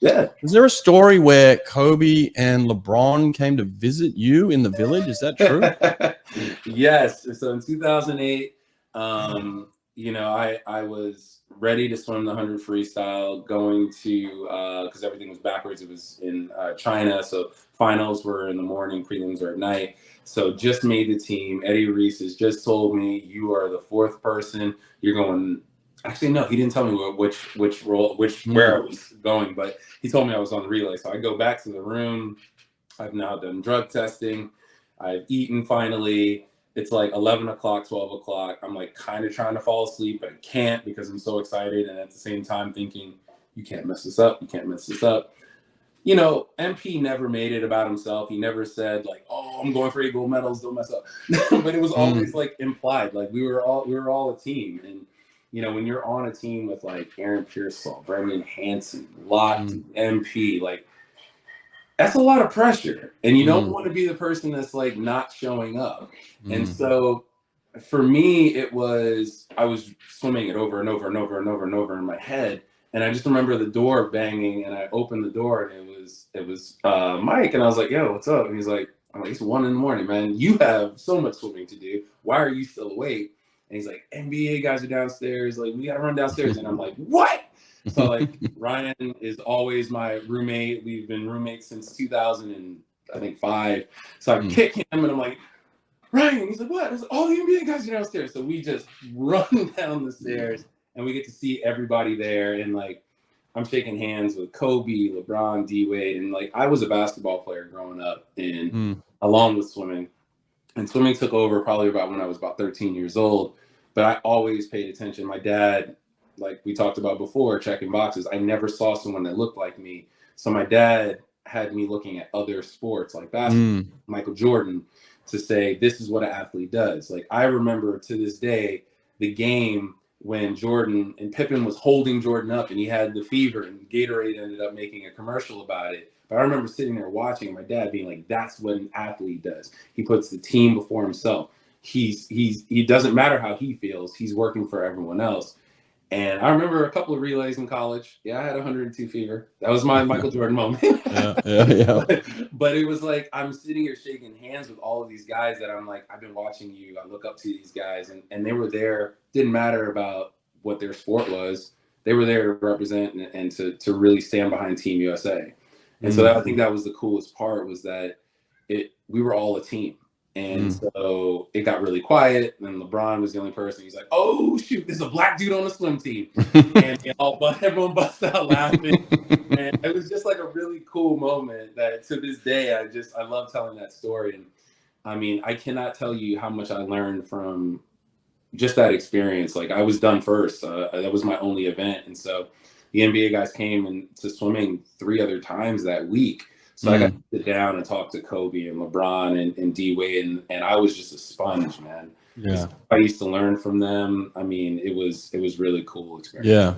Yeah. Is there a story where Kobe and LeBron came to visit you in the village? Is that true? Yes. So in 2008, you know, I was ready to swim the 100 freestyle, going to because everything was backwards. It was in China, so finals were in the morning, prelims were at night. So just made the team. Eddie Reese has just told me you are the fourth person. You're going. Actually, no, he didn't tell me which role, where I was going, but he told me I was on the relay. So I go back to the room. I've now done drug testing. I've eaten finally. It's like 11 o'clock, 12 o'clock. I'm like kind of trying to fall asleep, but I can't because I'm so excited. And at the same time thinking, you can't mess this up. You can't mess this up. You know, MP never made it about himself. He never said like, oh, I'm going for 8 gold medals, don't mess up. But it was always like implied, like we were all a team. And you know, when you're on a team with like Aaron Pearsall, Brendan Hansen, Lochte, MP, like that's a lot of pressure. And you don't want to be the person that's like not showing up. And so for me, it was, I was swimming it over and over and over and over and over in my head. And I just remember the door banging and I opened the door and it was Mike. And I was like, yo, what's up? And he's like, I'm like, it's 1 a.m, man. You have so much swimming to do. Why are you still awake? And he's like, NBA guys are downstairs. Like, we got to run downstairs. And I'm like, what? So like Ryan is always my roommate. We've been roommates since 2005. So I kick him and I'm like, Ryan, he's like, what? I was like, all the NBA guys are downstairs. So we just run down the stairs and we get to see everybody there. And like, I'm shaking hands with Kobe, LeBron, D-Wade. And like, I was a basketball player growing up and along with swimming. And swimming took over probably about when I was about 13 years old. But I always paid attention. My dad, like we talked about before, checking boxes, I never saw someone that looked like me. So my dad had me looking at other sports like basketball, Michael Jordan, to say, this is what an athlete does. Like I remember to this day, the game when Jordan and Pippen was holding Jordan up and he had the fever and Gatorade ended up making a commercial about it. But I remember sitting there watching my dad being like, that's what an athlete does. He puts the team before himself. He doesn't matter how he feels. He's working for everyone else. And I remember a couple of relays in college. Yeah, I had 102 fever. That was my Michael Jordan moment. But it was like, I'm sitting here shaking hands with all of these guys that I'm like, I've been watching you. I look up to these guys and they were there. Didn't matter about what their sport was. They were there to represent and to really stand behind Team USA. And so I think that was the coolest part was that we were all a team. And so it got really quiet. And then LeBron was the only person. He's like, oh, shoot, there's a black dude on the swim team. And everyone busted out laughing. And it was just like a really cool moment that to this day, I love telling that story. And I mean, I cannot tell you how much I learned from just that experience. Like I was done first. That was my only event. And so the NBA guys came to swimming 3 other times that week. So I got to sit down and talk to Kobe and LeBron and D-Wade, and I was just a sponge, man. Yeah, I used to learn from them. I mean, it was really cool experience. Yeah,